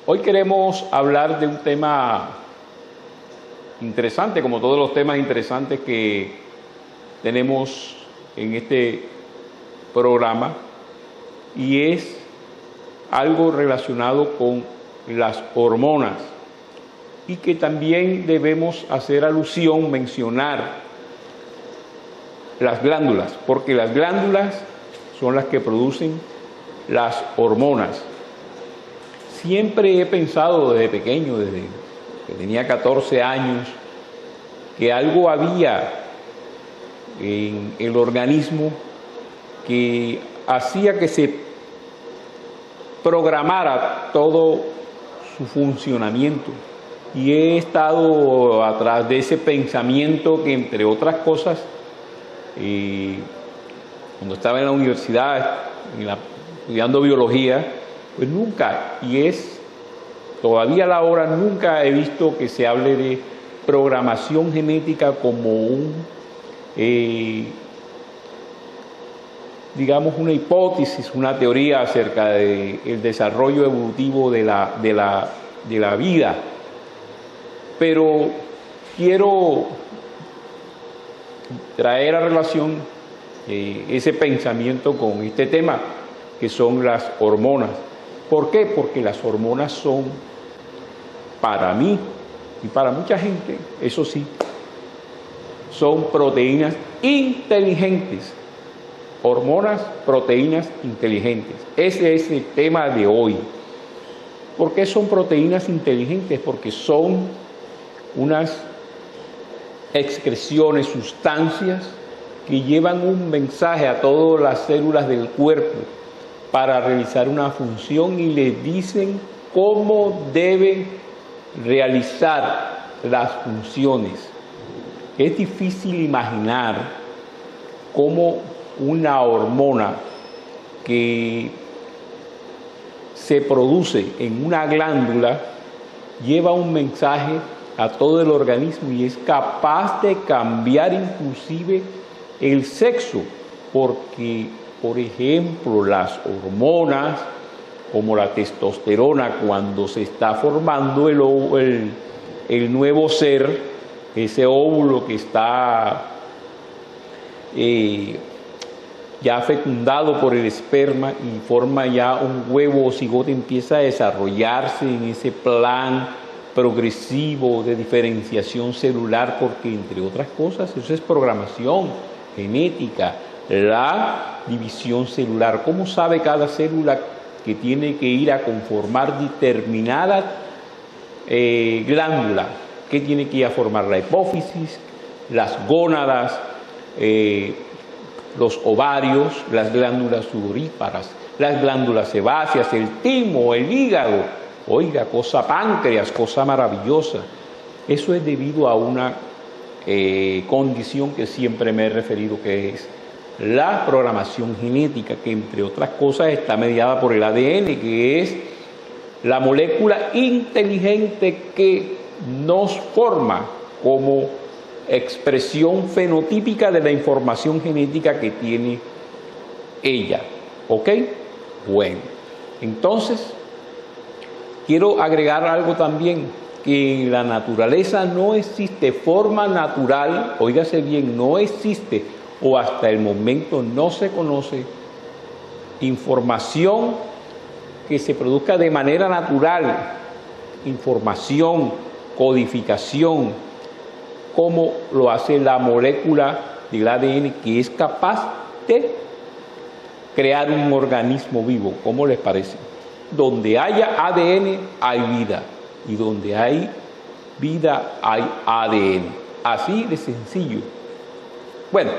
Hoy queremos hablar de un tema interesante, como todos los temas interesantes que tenemos en este programa, y es algo relacionado con las hormonas, y que también debemos hacer alusión, mencionar las glándulas, porque las glándulas son las que producen las hormonas. Siempre he pensado desde pequeño, desde que tenía 14 años, que algo había en el organismo que hacía que se programara todo su funcionamiento. Y he estado atrás de ese pensamiento que, entre otras cosas, cuando estaba en la universidad, estudiando biología, pues nunca, todavía a la hora, nunca he visto que se hable de programación genética como digamos, una hipótesis, una teoría acerca del desarrollo evolutivo de la vida. Pero quiero traer a relación ese pensamiento con este tema, que son las hormonas. ¿Por qué? Porque las hormonas son, para mí y para mucha gente, eso sí, son proteínas inteligentes. Hormonas, proteínas inteligentes. Ese es el tema de hoy. ¿Por qué son proteínas inteligentes? Porque son unas excreciones, sustancias que llevan un mensaje a todas las células del cuerpo para realizar una función, y les dicen cómo deben realizar las funciones. Es difícil imaginar cómo una hormona que se produce en una glándula lleva un mensaje a todo el organismo y es capaz de cambiar inclusive el sexo, porque, por ejemplo, las hormonas como la testosterona, cuando se está formando el nuevo ser, ese óvulo que está ya fecundado por el esperma y forma ya un huevo o cigote, empieza a desarrollarse en ese plan progresivo de diferenciación celular, porque, entre otras cosas, eso es programación genética, la división celular. ¿Cómo sabe cada célula que tiene que ir a conformar determinada glándula? ¿Qué tiene que ir a formar? La hipófisis, las gónadas, los ovarios, las glándulas sudoríparas, las glándulas sebáceas, el timo, el hígado. Oiga, páncreas, cosa maravillosa. Eso es debido a una condición que siempre me he referido, que es la programación genética, que, entre otras cosas, está mediada por el ADN, que es la molécula inteligente que nos forma como expresión fenotípica de la información genética que tiene ella. ¿Ok? Bueno, entonces quiero agregar algo también, que en la naturaleza no existe forma natural, óigase bien, no existe, o hasta el momento no se conoce, información que se produzca de manera natural, información, codificación, como lo hace la molécula del ADN, que es capaz de crear un organismo vivo. ¿Cómo les parece? Donde haya ADN hay vida, y donde hay vida hay ADN. Así de sencillo. Bueno,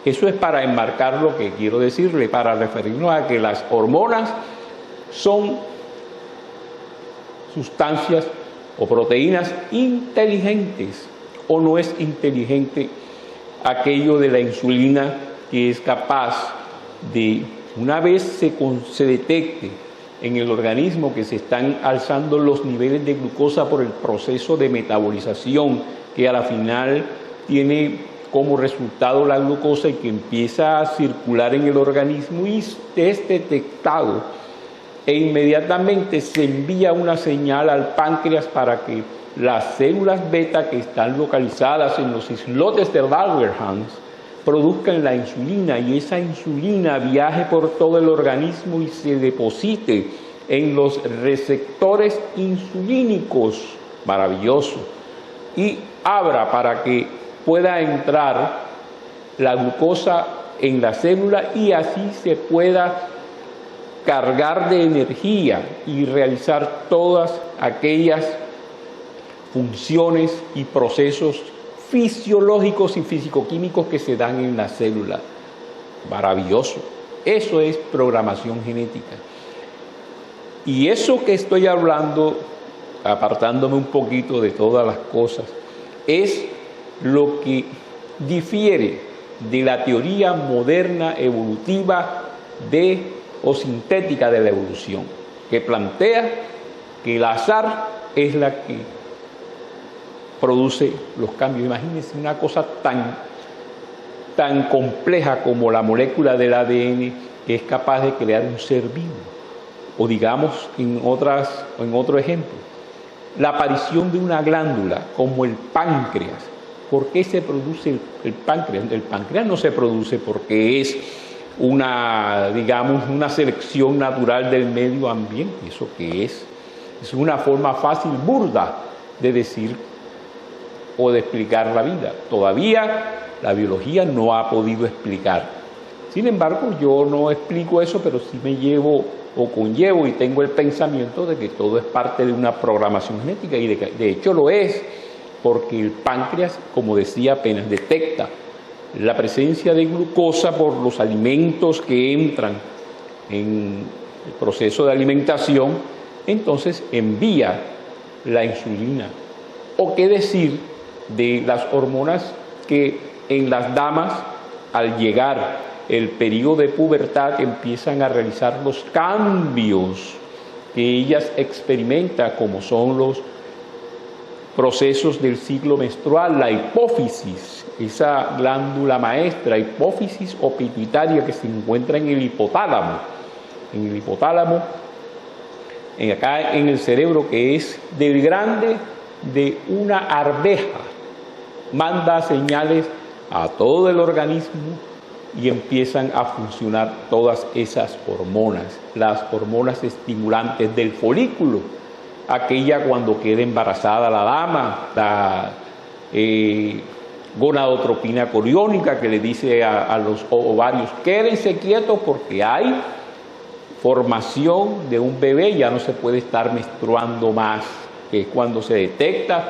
eso es para enmarcar lo que quiero decirle, para referirnos a que las hormonas son sustancias o proteínas inteligentes. ¿O no es inteligente aquello de la insulina, que es capaz de, una vez se detecte en el organismo que se están alzando los niveles de glucosa por el proceso de metabolización, que a la final tiene como resultado la glucosa y que empieza a circular en el organismo, y es detectado e inmediatamente se envía una señal al páncreas para que las células beta que están localizadas en los islotes de Langerhans produzcan la insulina, y esa insulina viaje por todo el organismo y se deposite en los receptores insulínicos, maravilloso, y abra para que pueda entrar la glucosa en la célula y así se pueda cargar de energía y realizar todas aquellas funciones y procesos fisiológicos y físico-químicos que se dan en la célula. Maravilloso. Eso es programación genética. Y eso que estoy hablando, apartándome un poquito de todas las cosas, es lo que difiere de la teoría moderna evolutiva o sintética de la evolución, que plantea que el azar es la que produce los cambios. Imagínense una cosa tan compleja como la molécula del ADN, que es capaz de crear un ser vivo. O digamos, en otro ejemplo, la aparición de una glándula como el páncreas. ¿Por qué se produce el páncreas? El páncreas no se produce porque es una selección natural del medio ambiente. ¿Eso qué es? Es una forma fácil, burda, de decir o de explicar la vida. Todavía la biología no ha podido explicar. Sin embargo, yo no explico eso, pero sí me llevo o conllevo y tengo el pensamiento de que todo es parte de una programación genética, y de hecho lo es, porque el páncreas, como decía, apenas detecta la presencia de glucosa por los alimentos que entran en el proceso de alimentación, entonces envía la insulina. O qué decir de las hormonas que en las damas, al llegar el periodo de pubertad, empiezan a realizar los cambios que ellas experimentan, como son los procesos del ciclo menstrual, la hipófisis, esa glándula maestra, hipófisis o pituitaria, que se encuentra en el hipotálamo. En el hipotálamo, acá en el cerebro, que es del grande de una arveja, manda señales a todo el organismo y empiezan a funcionar todas esas hormonas, las hormonas estimulantes del folículo, aquella cuando queda embarazada la dama, la gonadotropina coriónica, que le dice a los ovarios: quédense quietos porque hay formación de un bebé, ya no se puede estar menstruando más, que es cuando se detecta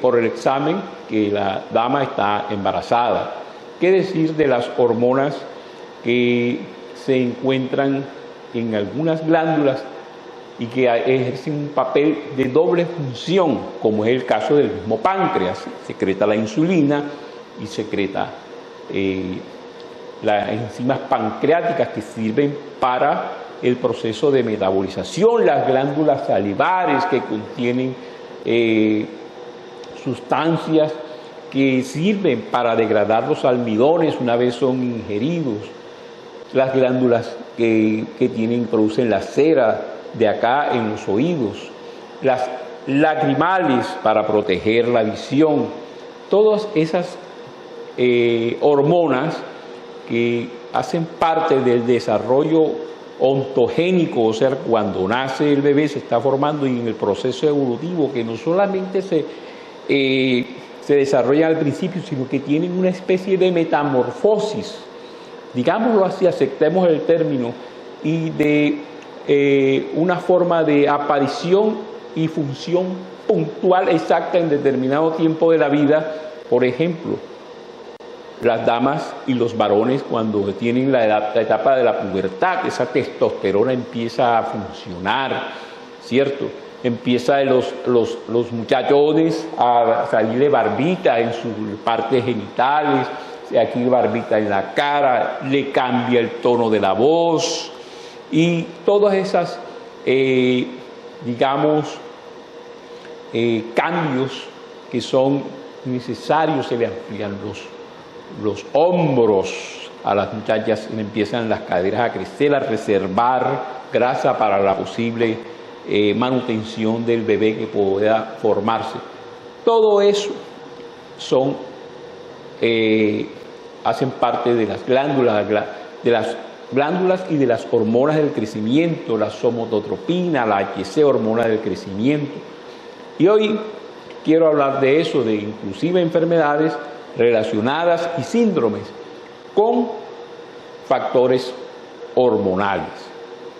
por el examen que la dama está embarazada. ¿Qué decir de las hormonas que se encuentran en algunas glándulas y que ejercen un papel de doble función, como es el caso del mismo páncreas? Secreta la insulina y secreta las enzimas pancreáticas que sirven para el proceso de metabolización, las glándulas salivares que contienen sustancias que sirven para degradar los almidones una vez son ingeridos, las glándulas que producen la cera de acá en los oídos, las lacrimales para proteger la visión, todas esas hormonas que hacen parte del desarrollo ontogénico, o sea, cuando nace el bebé se está formando, y en el proceso evolutivo, que no solamente se desarrollan al principio, sino que tienen una especie de metamorfosis, digámoslo así, aceptemos el término, y de una forma de aparición y función puntual exacta en determinado tiempo de la vida. Por ejemplo, las damas y los varones, cuando tienen la etapa de la pubertad, esa testosterona empieza a funcionar, ¿cierto? Empieza los muchachones a salirle barbita en sus partes genitales, aquí barbita en la cara, le cambia el tono de la voz, y todas esas, cambios que son necesarios. Se le amplían los hombros a las muchachas, empiezan las caderas a crecer, a reservar grasa para la posible manutención del bebé que pueda formarse. Todo eso hacen parte de las glándulas y de las hormonas del crecimiento, la somatotropinas, la HC, hormona del crecimiento. Y hoy quiero hablar de eso, de inclusive enfermedades relacionadas y síndromes con factores hormonales.